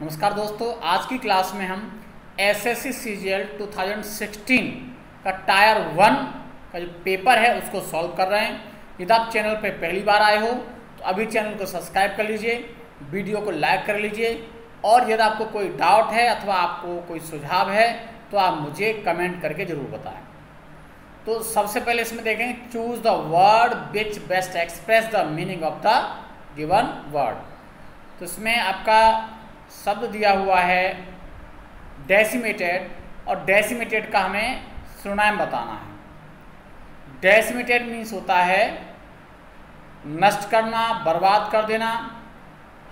नमस्कार दोस्तों, आज की क्लास में हम एसएससी सीजीएल 2016 का टायर 1 का जो पेपर है उसको सॉल्व कर रहे हैं। यदि आप चैनल पर पहली बार आए हो तो अभी चैनल को सब्सक्राइब कर लीजिए, वीडियो को लाइक कर लीजिए और यदि आपको कोई डाउट है अथवा आपको कोई सुझाव है तो आप मुझे कमेंट करके ज़रूर बताएं। तो सबसे पहले इसमें देखें, choose the word which best express the meaning of the given word. तो इसमें आपका शब्द दिया हुआ है डेसिमेटेड, और डेसिमेटेड का हमें सिनोनिम बताना है। डेसिमेटेड मीन्स होता है नष्ट करना, बर्बाद कर देना।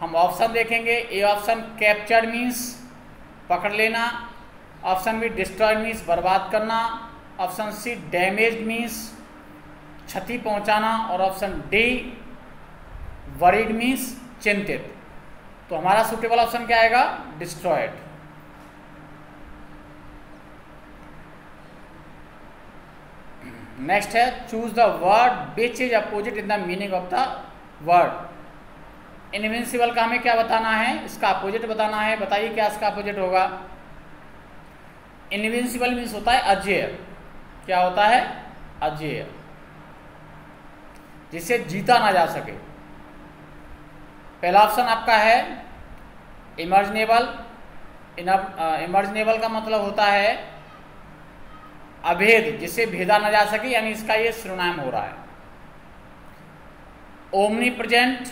हम ऑप्शन देखेंगे। ए ऑप्शन कैप्चर्ड मीन्स पकड़ लेना, ऑप्शन बी डिस्ट्रॉयड मीन्स बर्बाद करना, ऑप्शन सी डैमेज्ड मीन्स क्षति पहुंचाना और ऑप्शन डी वरीड मीन्स चिंतित। तो हमारा सूटेबल ऑप्शन क्या आएगा? डिस्ट्रॉयड। नेक्स्ट है choose the word which is opposite in the meaning of the word. Invincible का हमें क्या बताना है? इसका अपोजिट बताना है। बताइए क्या इसका अपोजिट होगा? इनविंसिबल मीन्स होता है अजेय। क्या होता है? अजेय, जिसे जीता ना जा सके। पहला ऑप्शन आपका है इमर्जनेबल। इमर्जनेबल का मतलब होता है अभेद, जिसे भेदा ना जा सके, यानी इसका ये सिनोनिम हो रहा है। ओमनी प्रेजेंट,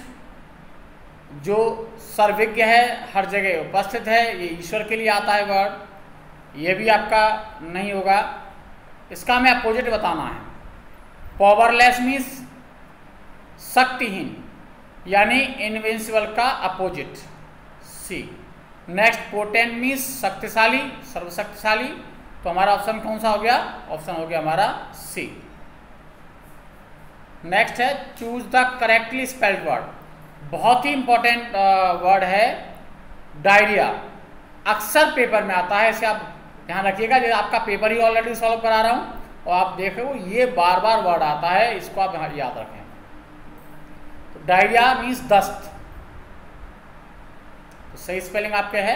जो सर्वज्ञ है, हर जगह उपस्थित है, ये ईश्वर के लिए आता है वर्ड, ये भी आपका नहीं होगा। इसका हमें अपोजिट बताना है। पावरलेस मीन्स शक्तिहीन, यानी इनविंसिबल का opposite C. Next potent means शक्तिशाली, सर्वशक्तिशाली। तो हमारा ऑप्शन कौन सा हो गया? ऑप्शन हो गया हमारा सी। नेक्स्ट है choose the correctly spelled word. बहुत ही इंपॉर्टेंट वर्ड है डायरिया। अक्सर पेपर में आता है, इसे आप ध्यान रखिएगा। जो आपका पेपर ही ऑलरेडी सॉल्व करा रहा हूं और आप देख रहे हो ये बार बार वर्ड आता है, इसको आप याद रखें। डायरिया मीन्स दस्त। तो सही स्पेलिंग आपके है।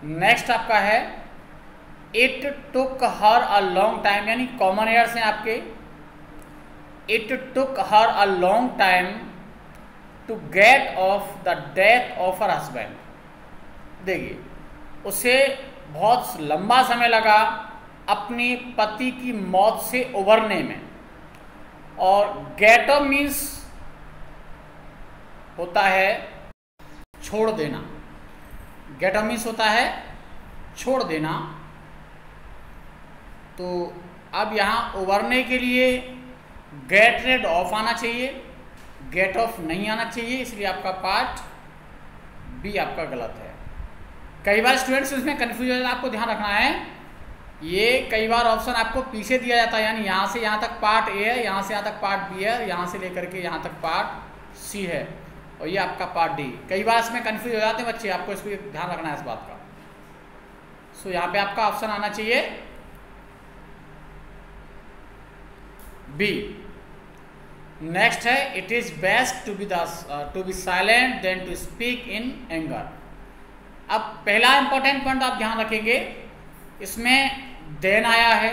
नेक्स्ट आपका है it took her a long time, यानी कॉमन एयर्स हैं आपके। It took her a long time to get off the death of her husband. देखिए, उसे बहुत लंबा समय लगा अपने पति की मौत से उबरने में। और गेट ऑफ मीन्स होता है छोड़ देना। गेट ऑफ मीन्स होता है छोड़ देना। तो अब यहाँ उबरने के लिए गेट रेड ऑफ आना चाहिए, गेट ऑफ नहीं आना चाहिए, इसलिए आपका पार्ट बी आपका गलत है। कई बार स्टूडेंट्स इसमें कंफ्यूज हो जाता है, आपको ध्यान रखना है। ये कई बार ऑप्शन आपको पीछे दिया जाता है, यानी यहाँ से यहाँ तक पार्ट ए है, यहाँ से यहाँ तक पार्ट बी है, यहाँ से लेकर के यहाँ तक पार्ट सी है, और ये आपका पार्ट डी। कई बार इसमें कंफ्यूज हो जाते हैं बच्चे, आपको इसको ध्यान रखना है इस बात का। सो यहाँ पे आपका ऑप्शन आना चाहिए बी। नेक्स्ट है it is best to be silent then to speak in anger. अब पहला इंपॉर्टेंट पॉइंट आप ध्यान रखेंगे, इसमें देन आया है।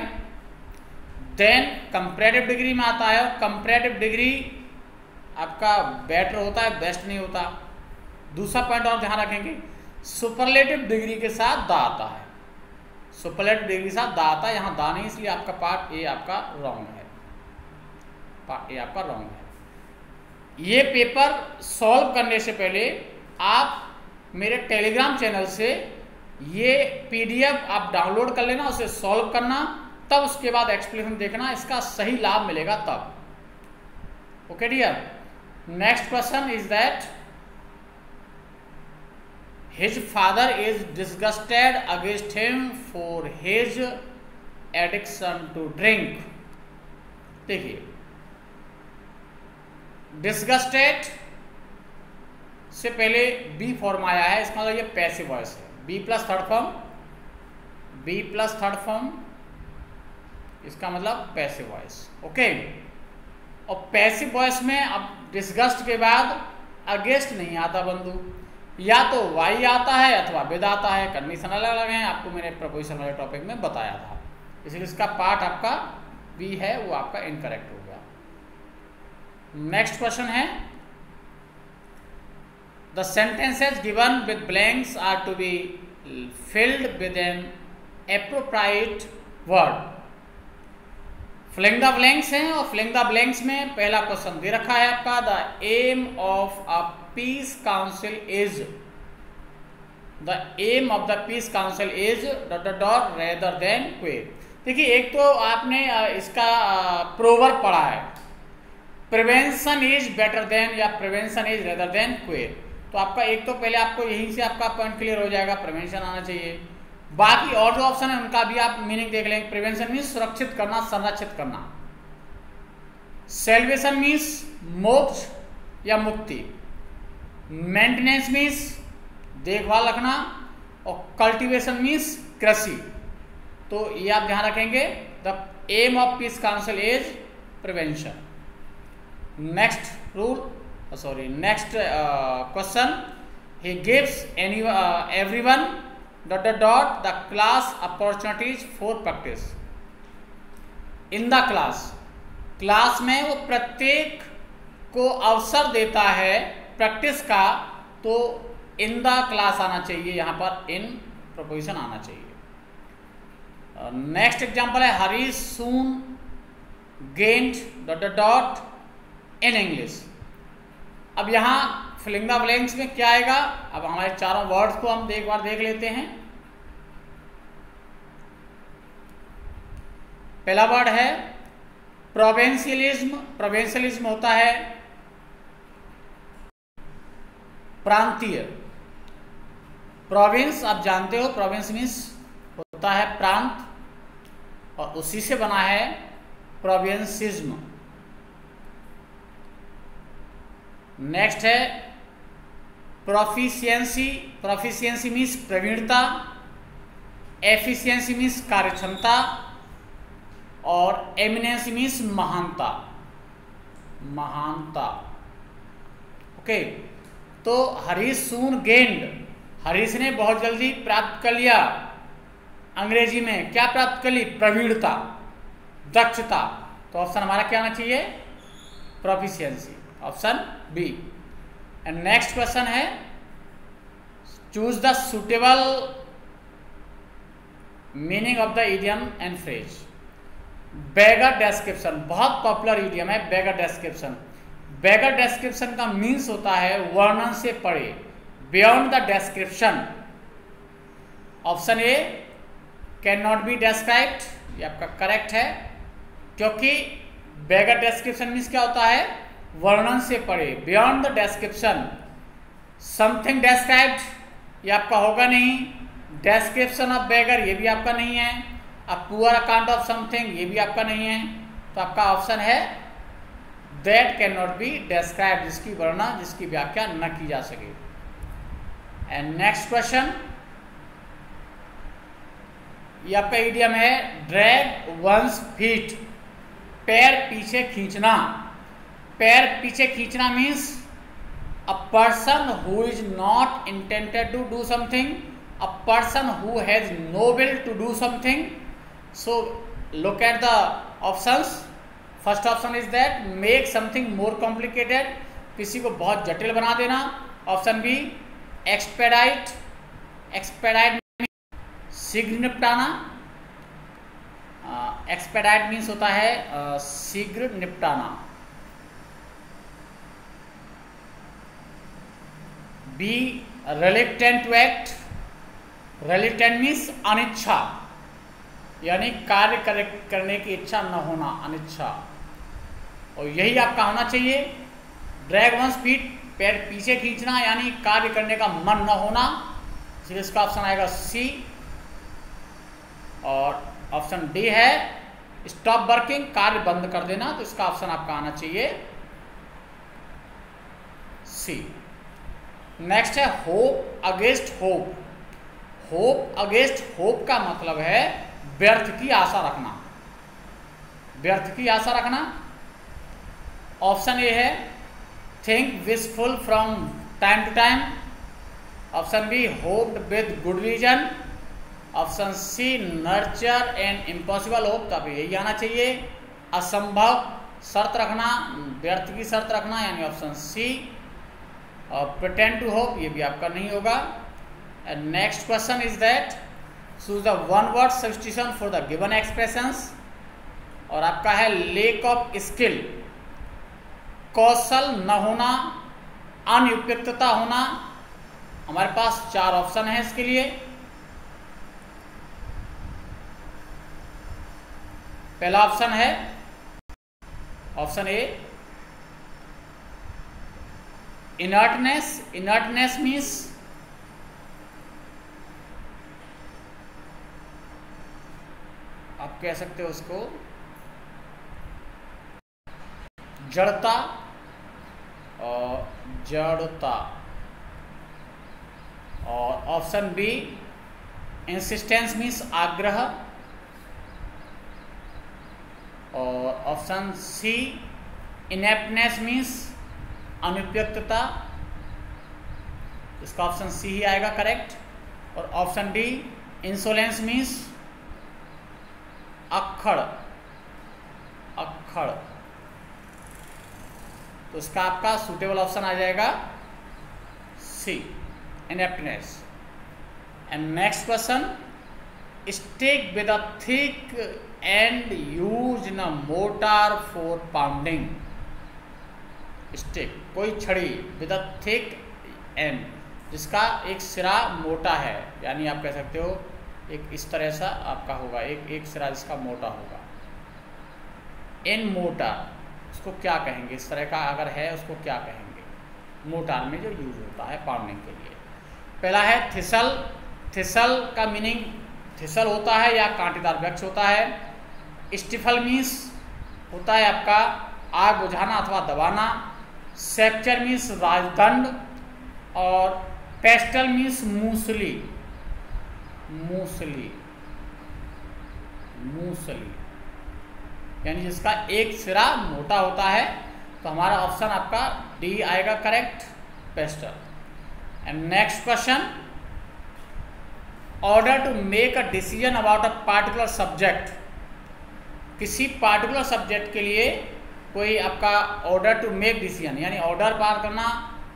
देन कंपैरेटिव डिग्री में आता है, और कंपैरेटिव डिग्री आपका बेटर होता है, बेस्ट नहीं होता। दूसरा पॉइंट और ध्यान रखेंगे, सुपरलेटिव डिग्री के साथ दा आता है। सुपरलेटिव डिग्री के साथ दा आता है, यहाँ दा नहीं, इसलिए आपका पार्ट ए आपका रॉन्ग है। पार्ट ए आपका रॉन्ग है। ये पेपर सॉल्व करने से पहले आप मेरे टेलीग्राम चैनल से ये पीडीएफ आप डाउनलोड कर leना, उसे सॉल्व करना, तब उसके बाद एक्सप्लेनेशन देखना, इसका सही लाभ मिलेगा तब। Okay dear. Next question is that his father is disgusted against him for his addiction to drink. देखिए, डिसगस्टेड से पहले बी फॉर्म आया है, इसका मतलब ये पैसिव वॉइस है। B plus third form, B plus third form, इसका मतलब पैसिव वॉइस। ओके, और पैसिव वॉइस में अब डिसगस्ट के बाद अगेंस्ट नहीं आता बंधु, या तो वाई आता है अथवा विद आता है, कंडीशन अलग अलग हैं, आपको मैंने प्रपोजिशन वाले टॉपिक में बताया था, इसलिए इसका पार्ट आपका बी है वो आपका इनकरेक्ट हो गया। नेक्स्ट क्वेश्चन है, the sentences given with blanks are to be filled with an appropriate word. Filling the blanks हैं और फिलिंग द ब्लैंक्स में पहला क्वेश्चन दे रखा है आपका, the aim of a peace council is, the aim of the peace council is dot rather than quit. देखिए एक तो आपने इसका प्रोवर्ब पढ़ा है, प्रिवेंशन इज बेटर देन या prevention is rather than quit, तो आपका एक तो पहले आपको यहीं से आपका पॉइंट क्लियर हो जाएगा, प्रिवेंशन आना चाहिए। बाकी और जो ऑप्शन है उनका भी आप मीनिंग देख लेंगे। प्रिवेंशन मीन्स सुरक्षित करना, संरक्षित करना, सेल्वेशन मीन्स मोक्ष या मुक्ति, मेंटेनेंस मीन्स देखभाल रखना, और कल्टीवेशन मीन्स कृषि। तो ये आप ध्यान रखेंगे, the aim of peace council is prevention. Next rule next question, he gives everyone the class opportunities for practice in the class। Class में वो प्रत्येक को अवसर देता है प्रैक्टिस का, तो इन द क्लास आना चाहिए, यहाँ पर इन प्रपोजिशन आना चाहिए। नेक्स्ट एग्जांपल है, हरीश सून गेंट डॉट इन इंग्लिश। अब यहाँ फिलिंग द ब्लैंक्स में क्या आएगा, अब हमारे चारों वर्ड्स को हम एक बार देख लेते हैं। पहला वर्ड है प्रोविंशियलिज्म। प्रोविंशियलिज्म होता है प्रांतीय। प्रोविंस आप जानते हो, प्रोविंस मीन्स होता है प्रांत, और उसी से बना है प्रोविंसिज्म। नेक्स्ट है प्रोफिशिएंसी। प्रोफिशिएंसी मीन्स प्रवीणता, एफिशिएंसी मीन्स कार्यक्षमता, और एमिनेंसी मीन्स महानता। महानता ओके। तो हरीश सून गेंड, हरीश ने बहुत जल्दी प्राप्त कर लिया, अंग्रेजी में क्या प्राप्त कर ली, प्रवीणता, दक्षता। तो ऑप्शन हमारा क्या आना चाहिए, proficiency, option B. And next question है, choose the suitable meaning of the idiom and phrase. Beggar description बहुत पॉपुलर इडियम है, बेगर डेस्क्रिप्शन। बेगर डेस्क्रिप्शन का मीन्स होता है वर्णन से परे, beyond the description. Option A can not be described, ये आपका करेक्ट है, क्योंकि बेगर डेस्क्रिप्शन मीन्स क्या होता है, वर्णन से परे, बियॉन्ड द डेस्क्रिप्शन। समथिंग डेस्क्राइब्ड, ये आपका होगा नहीं। डेस्क्रिप्शन ऑफ बेगर, ये भी आपका नहीं है। A poor account of something, ये भी आपका नहीं है। तो आपका ऑप्शन है that can not be described, जिसकी वर्णना, जिसकी व्याख्या न की जा सके। एंड नेक्स्ट क्वेश्चन, ये आपका इडियम है ड्रैग वंस फीट, पैर पीछे खींचना। पैर पीछे खींचना means a person who is not intended to do something, a person who has no will to do something. So look at the options. First option is that make something more complicated, किसी को बहुत जटिल बना देना। Option B expedite, expedite शीघ्र निपटाना। Expedite means होता है शीघ्र निपटाना। B reluctant to act, reluctant means अनिच्छा, यानी कार्य करने की इच्छा न होना, अनिच्छा। और यही आपका होना चाहिए, ड्रैग वंस फीट, पैर पीछे खींचना, यानी कार्य करने का मन न होना। इसलिए इसका ऑप्शन आएगा सी। और ऑप्शन डी है स्टॉप वर्किंग, कार्य बंद कर देना। तो इसका ऑप्शन आपका आना चाहिए सी। नेक्स्ट है hope against hope. Hope against hope का मतलब है व्यर्थ की आशा रखना, व्यर्थ की आशा रखना। ऑप्शन ए है think wishful from time to time, option B hoped with good reason, option C nurture and impossible hope, तो अब यही आना चाहिए, असंभव शर्त रखना, व्यर्थ की शर्त रखना, यानी option C pretend to hope, ये भी आपका नहीं होगा। And next question is that choose the one word substitution for the given expressions, और आपका है लेक ऑफ स्किल, कौशल न होना, अनुपयुक्तता होना। हमारे पास 4 ऑप्शन है इसके लिए। पहला ऑप्शन है option A inertness, inertness means आप कह सकते हो उसको जड़ता, और जड़ता। और ऑप्शन बी इंसिस्टेंस मीन्स आग्रह, और ऑप्शन सी इनेप्टनेस मीन्स अनुपयुक्तता, इसका ऑप्शन सी ही आएगा करेक्ट। और ऑप्शन डी इंसोलेंस मीन्स अक्खड़, अक्खड़, तो इसका आपका सूटेबल ऑप्शन आ जाएगा C ineptness. And next question, stick with a thick end used in a mortar for pounding. Stick कोई छड़ी विद अ थिक एंड, जिसका एक सिरा मोटा है, यानी आप कह सकते हो एक इस तरह सा आपका होगा, एक सिरा जिसका मोटा होगा। इन मोटार उसको क्या कहेंगे, इस तरह का अगर है उसको क्या कहेंगे मोटार में जो यूज होता है पाउंडिंग के लिए। पहला है थिसल, थिसल का मीनिंग थिसल होता है या कांटेदार वृक्ष होता है। स्टिफल मीन्स होता है आपका आग बुझाना अथवा दबाना। सेप्चर मीन्स राजदंड, और पेस्टल मीन्स मूसली, मूसली, मूसली, यानी जिसका एक सिरा मोटा होता है। तो हमारा ऑप्शन आपका डी आएगा correct, pastel. And next question, order to make a decision about a particular subject. किसी पार्टिकुलर सब्जेक्ट के लिए कोई आपका ऑर्डर टू मेक डिसीजन, यानी ऑर्डर पार करना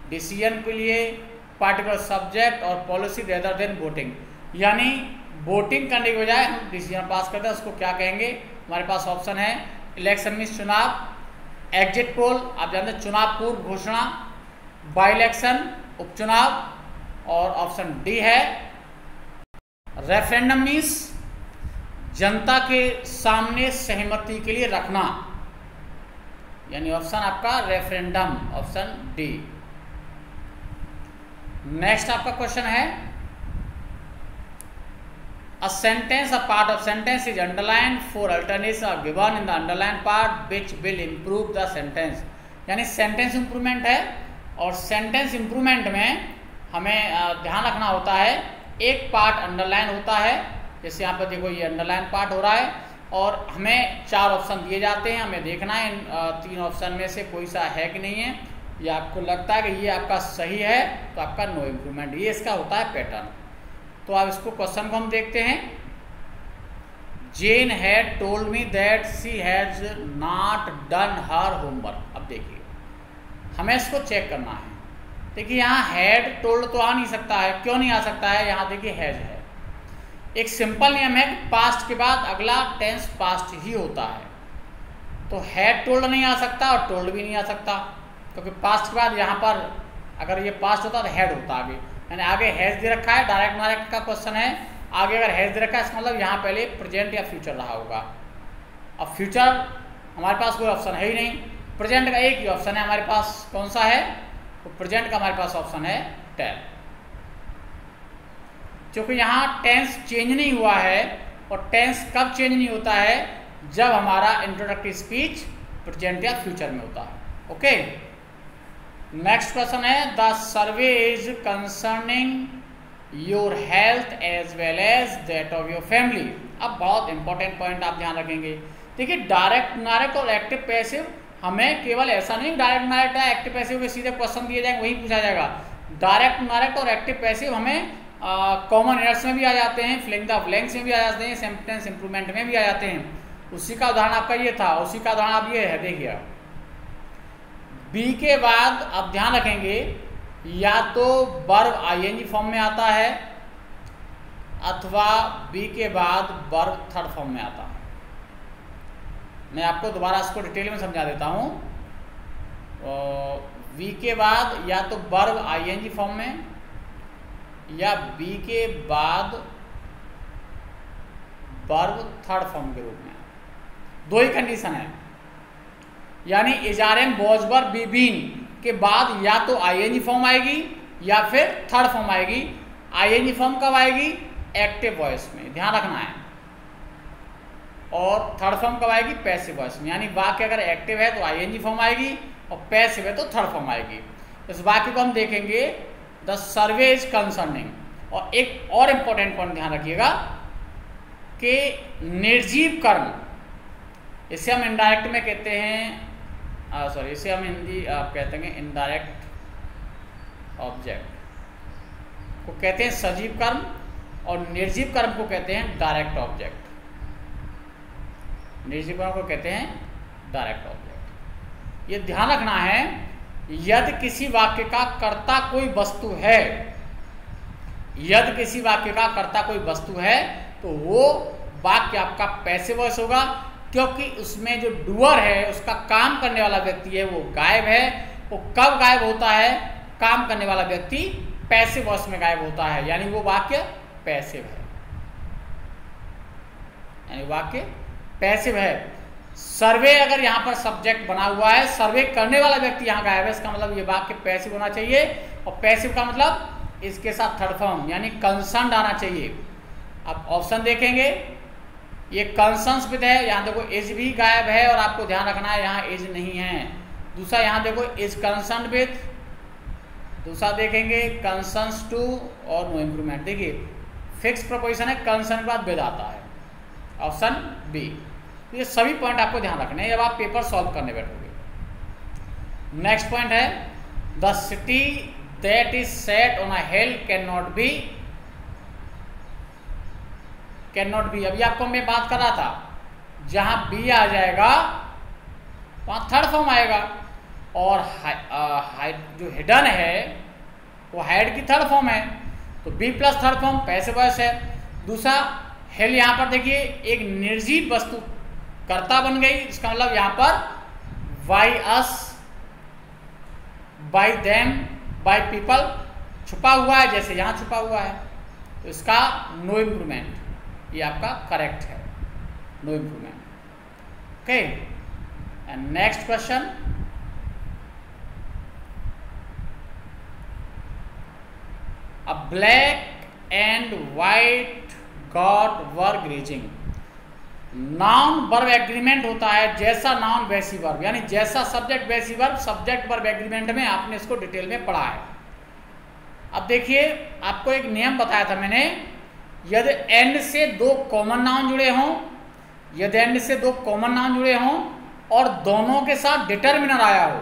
डिसीजन के लिए पार्टिकुलर सब्जेक्ट और पॉलिसी रेदर देन वोटिंग, यानी वोटिंग करने के बजाय हम डिसीजन पास करते हैं, उसको क्या कहेंगे। हमारे पास ऑप्शन है इलेक्शन मीन्स चुनाव, एग्जिट पोल आप जानते हैं चुनाव पूर्व घोषणा, बाई इलेक्शन उपचुनाव, और ऑप्शन डी है रेफरेंडम मीन्स जनता के सामने सहमति के लिए रखना, यानी ऑप्शन आपका रेफरेंडम, ऑप्शन डी। नेक्स्ट आपका क्वेश्चन है A sentence, a part of sentence is underlined, 4 alternates are given in the underlined part which will improve the sentence। यानी सेंटेंस इंप्रूवमेंट है, और सेंटेंस इंप्रूवमेंट में हमें ध्यान रखना होता है एक पार्ट अंडरलाइन होता है, जैसे यहाँ पर देखो ये अंडरलाइन पार्ट हो रहा है, और हमें 4 ऑप्शन दिए जाते हैं, हमें देखना है इन 3 ऑप्शन में से कोई सा है कि नहीं है। या आपको लगता है कि ये आपका सही है तो आपका नो इम्प्रूवमेंट, ये इसका होता है पैटर्न। तो अब इसको क्वेश्चन को हम देखते हैं। Jane had told me that she has not done her homework. अब देखिए हमें इसको चेक करना है। देखिए यहाँ हैड टोल्ड तो आ नहीं सकता है, क्यों नहीं आ सकता है, यहाँ देखिए हैज है। एक सिंपल नियम है कि पास्ट के बाद अगला टेंस पास्ट ही होता है, तो हैड टोल्ड नहीं आ सकता और टोल्ड भी नहीं आ सकता, क्योंकि पास्ट के बाद यहाँ पर अगर ये पास्ट होता तो हैड होता आगे, यानी आगे हैज दे रखा है, डायरेक्ट डायरेक्ट का क्वेश्चन है, आगे अगर हैज दे रखा है इसका मतलब यहाँ पहले प्रेजेंट या फ्यूचर रहा होगा। अब फ्यूचर हमारे पास कोई ऑप्शन है ही नहीं, प्रेजेंट का एक ही ऑप्शन है हमारे पास, कौन सा है, तो प्रेजेंट का हमारे पास ऑप्शन है टेल। क्योंकि यहाँ टेंस चेंज नहीं हुआ है, और टेंस कब चेंज नहीं होता है, जब हमारा इंट्रोडक्टरी स्पीच प्रेजेंट या फ्यूचर में होता है। ओके, नेक्स्ट क्वेश्चन है the survey is concerning your health as well as that of your family. अब बहुत इंपॉर्टेंट पॉइंट आप ध्यान रखेंगे। देखिए डायरेक्ट नायरेक्ट और एक्टिव पैसिव, हमें केवल ऐसा नहीं डायरेक्ट नायरेक्ट है एक्टिव पैसिव के सीधे क्वेश्चन दिए जाएंगे वही पूछा जाएगा। डायरेक्ट इनडायरेक्ट और एक्टिव पैसिव हमें कॉमन एरर्स में भी आ जाते हैं, फिलिंग द ब्लैंक्स में भी आ जाते हैं, सेंटेंस इंप्रूवमेंट में भी आ जाते हैं। उसी का उदाहरण आपका ये था, उसी का उदाहरण आप ये है, देखिए बी के बाद आप ध्यान रखेंगे या तो वर्ब आईएनजी फॉर्म में आता है अथवा बी के बाद वर्ब थर्ड फॉर्म में आता है। मैं आपको दोबारा इसको डिटेल में समझा देता हूँ। वी के बाद या तो वर्ब आईएनजी फॉर्म में या बी के बाद वर्ब थर्ड फॉर्म के रूप में, दो ही कंडीशन है। यानी इजारेम बोजबर बीबीन के बाद या तो आईएनजी फॉर्म आएगी या फिर थर्ड फॉर्म आएगी। आईएनजी फॉर्म कब आएगी? एक्टिव वॉइस में, ध्यान रखना है। और थर्ड फॉर्म कब आएगी? पैसिव वॉइस में। यानी वाक्य अगर एक्टिव है तो आईएनजी फॉर्म आएगी और पैसिव है तो थर्ड फॉर्म आएगी। इस वाक्य को हम देखेंगे द सर्वे इज कंसर्निंग। और एक और इंपॉर्टेंट पॉइंट ध्यान रखिएगा कि निर्जीव कर्म, इसे हम इनडायरेक्ट में कहते हैं, सॉरी इसे हम हिंदी आप कहते हैं इनडायरेक्ट ऑब्जेक्ट को कहते हैं सजीव कर्म और निर्जीव कर्म को कहते हैं डायरेक्ट ऑब्जेक्ट। निर्जीव कर्म को कहते हैं डायरेक्ट ऑब्जेक्ट। ये ध्यान रखना है, यदि किसी वाक्य का कर्ता कोई वस्तु है, यदि किसी वाक्य का कर्ता कोई वस्तु है तो वो वाक्य आपका पैसिव वॉइस होगा, क्योंकि उसमें जो डूअर है, उसका काम करने वाला व्यक्ति है, वो गायब है। वो कब गायब होता है? काम करने वाला व्यक्ति पैसिव वॉइस में गायब होता है, यानी वो वाक्य पैसिव है, यानी वाक्य पैसिव है। सर्वे अगर यहाँ पर सब्जेक्ट बना हुआ है, सर्वे करने वाला व्यक्ति यहाँ गायब है, इसका मतलब ये वाक्य पैसिव होना चाहिए। और पैसिव का मतलब इसके साथ थर्ड फॉर्म यानी कंसर्न्ड आना चाहिए। आप ऑप्शन देखेंगे, ये कंसर्न्स विद है, यहाँ देखो इज भी गायब है और आपको ध्यान रखना है यहाँ इज नहीं है। दूसरा यहाँ देखो इज कंसर्न्ड विद, दूसरा देखेंगे कंसर्न्स टू और नो इम्प्रूवमेंट। देखिए फिक्स प्रपोजिशन है, कंसर्न के बाद विद आता है, ऑप्शन बी। ये सभी पॉइंट आपको ध्यान रखने हैं जब आप पेपर सॉल्व करने बैठोगे। नेक्स्ट पॉइंट है the city that is set on a hill can not B, can not B. अभी आपको मैं बात कर रहा था, जहां बी आ जाएगा वहां थर्ड फॉर्म आएगा, और जो हिडन है वो हाइड की थर्ड फॉर्म है, तो B plus third form passive voice है। दूसरा हिल, यहाँ पर देखिए एक निर्जीव वस्तु कर्ता बन गई, इसका मतलब यहाँ पर by us, bye them, by people छुपा हुआ है, जैसे यहाँ छुपा हुआ है, तो इसका नो इम्प्रूवमेंट, ये आपका करेक्ट है, no improvement. Okay, and next question, a black and white goat were grazing. Noun verb agreement होता है, जैसा नाउन वैसी वर्ब, यानी जैसा सब्जेक्ट वैसी वर्ब, सब्जेक्ट वर्ब एग्रीमेंट में आपने इसको डिटेल में पढ़ा है। अब देखिए आपको एक नियम बताया था मैंने, यदि एंड से दो कॉमन नाउन जुड़े हों, यदि एंड से दो कॉमन नाउन जुड़े हों और दोनों के साथ डिटर्मिनर आया हो,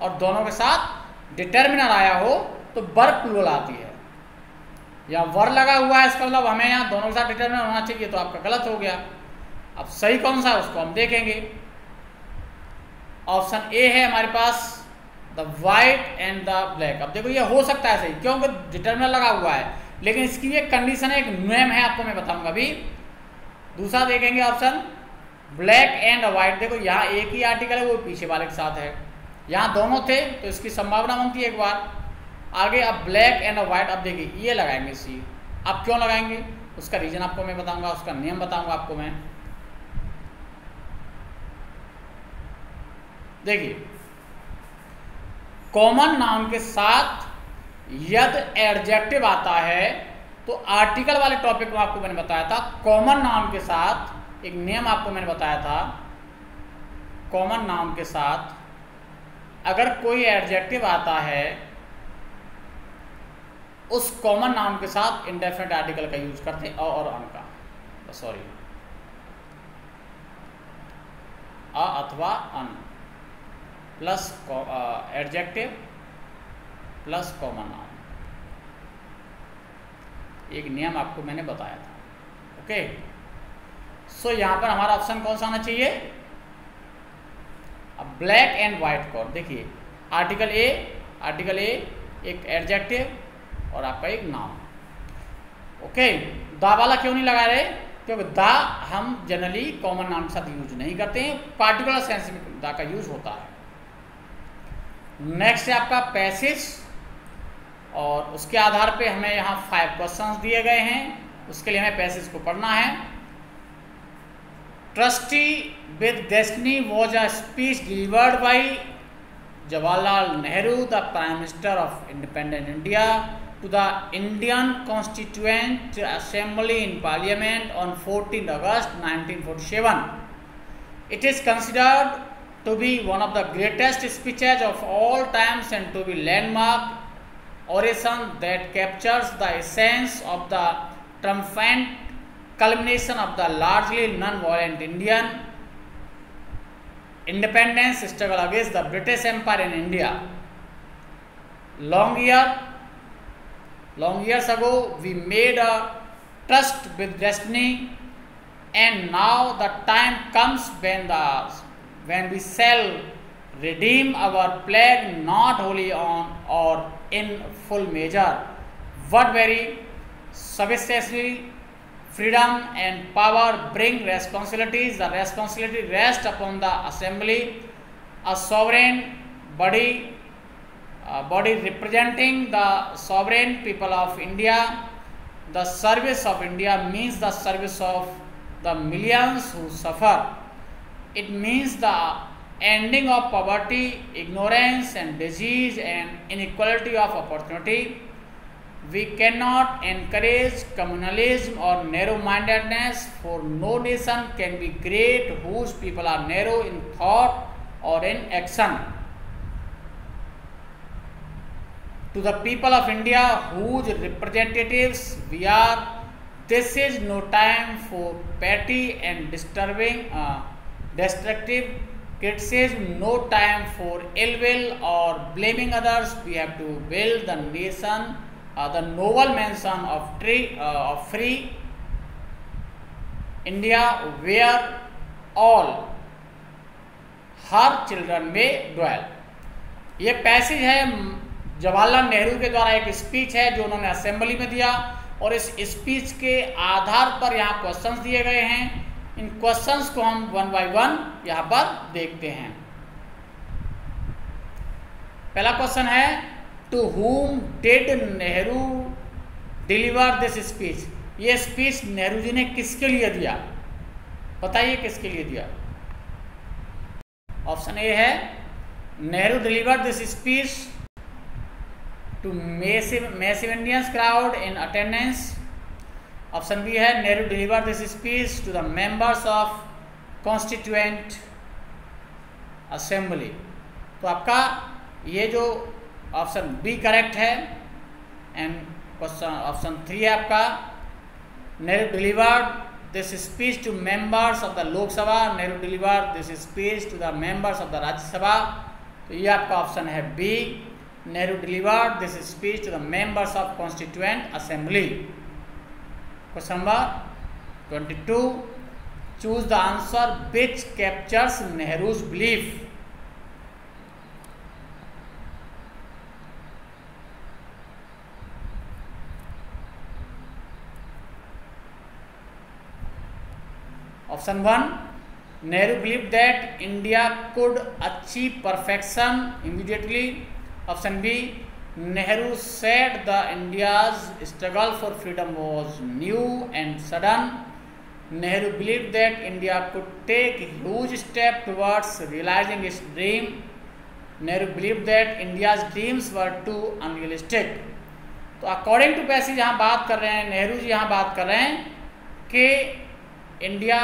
और दोनों के साथ डिटर्मिनर आया हो तो वर्ब प्लूरल आती है। या वर लगा हुआ है, इसका मतलब हमें यहाँ दोनों के साथ डिटर्मिनर होना चाहिए, तो आपका गलत हो गया। अब सही कौन सा है उसको हम देखेंगे। ऑप्शन ए है हमारे पास the white and the black. अब देखो ये हो सकता है सही, क्योंकि डिटर्मिनर लगा हुआ है, लेकिन इसकी एक कंडीशन है, एक नियम है, आपको मैं बताऊंगा अभी। दूसरा देखेंगे ऑप्शन ब्लैक एंड व्हाइट। देखो यहाँ एक ही आर्टिकल है, वो पीछे वाले के साथ है, यहाँ दोनों थे तो इसकी संभावना बनती है एक बार आगे। अब ब्लैक एंड व्हाइट, अब देखिए ये लगाएंगे सी। अब क्यों लगाएंगे उसका रीजन आपको मैं बताऊंगा, उसका नियम बताऊंगा आपको मैं। देखिए कॉमन नाउन के साथ यदि एडजेक्टिव आता है तो आर्टिकल वाले टॉपिक में आपको मैंने बताया था, कॉमन नाउन के साथ एक नियम आपको मैंने बताया था, कॉमन नाउन के साथ अगर कोई एडजेक्टिव आता है उस कॉमन नाउन के साथ इंडेफिनिट आर्टिकल का यूज करते हैं, और अन का, सॉरी अथवा an plus adjective plus common noun. एक नियम आपको मैंने बताया था। ओके, सो यहाँ पर हमारा ऑप्शन कौन सा आना चाहिए? अब ब्लैक एंड व्हाइट कोट। देखिए आर्टिकल ए एक एडजेक्टिव और आपका एक नाउन। ओके, दा वाला क्यों नहीं लगा रहे? क्योंकि दा हम जनरली कॉमन नाउन के साथ यूज नहीं करते हैं, पार्टिकुलर सेंस में दा का यूज होता है। नेक्स्ट है आपका पैसेज, और उसके आधार पे हमें यहाँ 5 क्वेश्चंस दिए गए हैं, उसके लिए हमें पैसेज को पढ़ना है। Trustee with destiny was a speech delivered by Jawaharlal Nehru, the prime minister of independent India, to the Indian Constituent Assembly in Parliament on 14 August 1947. It is considered to be one of the greatest speeches of all times and to be landmark oration that captures the essence of the triumphant culmination of the largely non-violent Indian independence struggle against the British Empire in India. Long years ago, we made a trust with destiny, and now the time comes when we shall redeem our pledge, not wholly on or in full measure, but very substantially. Freedom and power bring responsibilities. The responsibility rests upon the assembly, a sovereign body representing the sovereign people of India. The service of India means the service of the millions who suffer. It means the ending of poverty, ignorance and disease and inequality of opportunity. We cannot encourage communalism or narrow-mindedness, for no nation can be great whose people are narrow in thought or in action. To the people of India, whose representatives we are, this is no time for petty and destructive criticism, no time for ill will or blaming others. We have to build the nation, the noble mansion of free India, where all her children may dwell. ये passage है जवाहरलाल नेहरू के द्वारा, एक speech है जो उन्होंने assembly में दिया, और इस स्पीच के आधार पर यहाँ क्वेश्चंस दिए गए हैं। इन क्वेश्चंस को हम 1 by 1 यहाँ पर देखते हैं। पहला क्वेश्चन है, to whom did Nehru deliver this speech? ये स्पीच नेहरू जी ने किसके लिए दिया? बताइए किसके लिए दिया? ऑप्शन ए है Nehru deliver this speech to massive Indian crowd in attendance. Option B है Nehru deliver this speech to the members of constituent assembly. तो आपका ये जो ऑप्शन बी करेक्ट है, एंड क्वेश्चन ऑप्शन 3 है आपका Nehru deliver this speech to members of the Lok Sabha, Nehru deliver this speech to the members of the Rajya Sabha. तो ये आपका ऑप्शन है B, Nehru delivered this speech to the members of Constituent Assembly. Question number 22. Choose the answer which captures Nehru's belief. Option 1. Nehru believed that India could achieve perfection immediately. Option B. Nehru said the India's struggle for freedom was new and sudden. Nehru believed that India could take huge step towards realizing its dream. Nehru believed that India's dreams were too unrealistic. तो according to passage यहाँ बात कर रहे हैं, नेहरू जी यहाँ बात कर रहे हैं कि India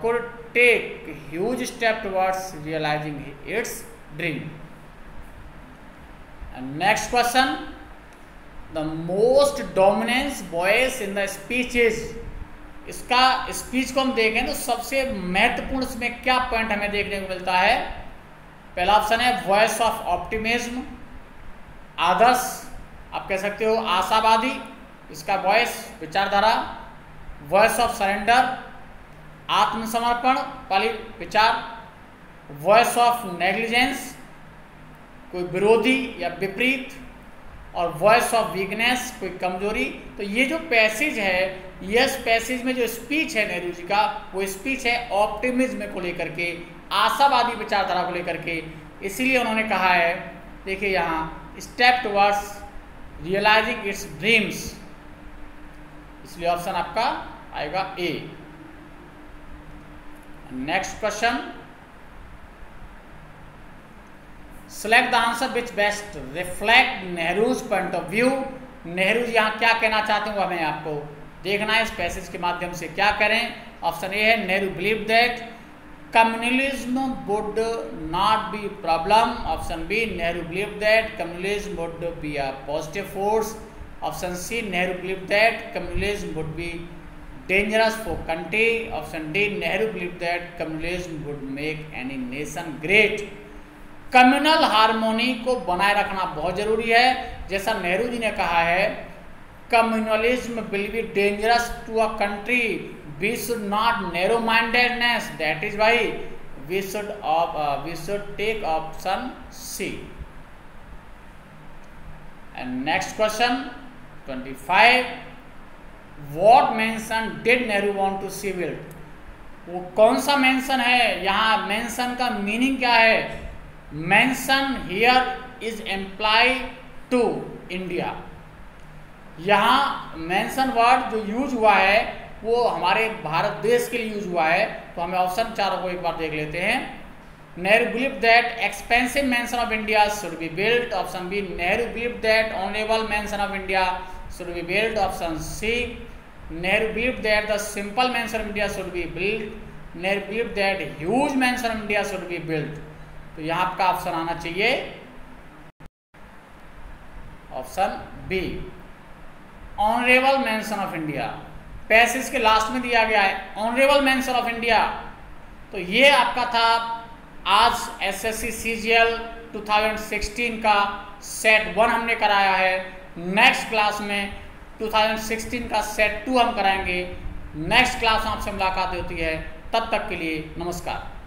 could take huge step towards realizing its dream. And next question, the most dominant voice in the speech is. इसका स्पीच को हम देखें तो सबसे महत्वपूर्ण इसमें क्या पॉइंट हमें देखने को मिलता है? पहला ऑप्शन है वॉइस ऑफ ऑप्टिमिज्म, आदर्श, आप कह सकते हो आशावादी, इसका वॉइस विचारधारा, वॉइस ऑफ सरेंडर आत्मसमर्पण वाली विचार, वॉइस ऑफ नेग्लिजेंस कोई विरोधी या विपरीत, और वॉइस ऑफ वीकनेस कोई कमजोरी। तो ये जो पैसेज है, यस पैसेज में जो स्पीच है नेहरू जी का, वो स्पीच है ऑप्टिमिज्म को लेकर के, आशावादी विचारधारा को लेकर के। इसीलिए उन्होंने कहा है, देखिए यहाँ, step towards realising its dreams, इसलिए ऑप्शन आपका आएगा A. Next question, select the answer which best reflect Nehru's point of view. Nehru ji यहाँ क्या कहना चाहते हैं वो हमें आपको देखना है, इस पैसेज के माध्यम से क्या करें। ऑप्शन ए है, Nehru believe that communalism would not be problem. Option B, Nehru believe that communalism would be a positive force. Option C, Nehru believe that communalism would be dangerous for country. Option D, Nehru believe that communalism would make any nation great. Communal harmony को बनाए रखना बहुत जरूरी है। जैसा नेहरू जी ने कहा है, communalism will be dangerous to a country, we should not narrow mindedness, that is why we should take option C. And next question 25, what mansion did Nehru want to see build. वो कौन सा मेंशन है, यहाँ mention का meaning क्या है। Mansion here is employ to India. यहाँ mansion word जो यूज हुआ है वो हमारे भारत देश के लिए यूज हुआ है। तो हमें ऑप्शन चारों को एक बार देख लेते हैं। Nehru believe that expensive mansion of India should be built. Option B, Nehru believe that honourable mansion of India should be built. Option C, Nehru believe that the simple mansion of India should be built. Nehru believe that huge mansion of India should be built. तो यहाँ आपका option आना चाहिए option B, honourable mansion of India. Passage के last में दिया गया है ऑनरेबल मेंशन ऑफ इंडिया। तो ये आपका था आज एसएससी सीजीएल 2016 का सेट 1 हमने कराया है। नेक्स्ट क्लास में 2016 का सेट 2 हम कराएंगे। नेक्स्ट क्लास में आपसे मुलाकात होती है, तब तक के लिए नमस्कार।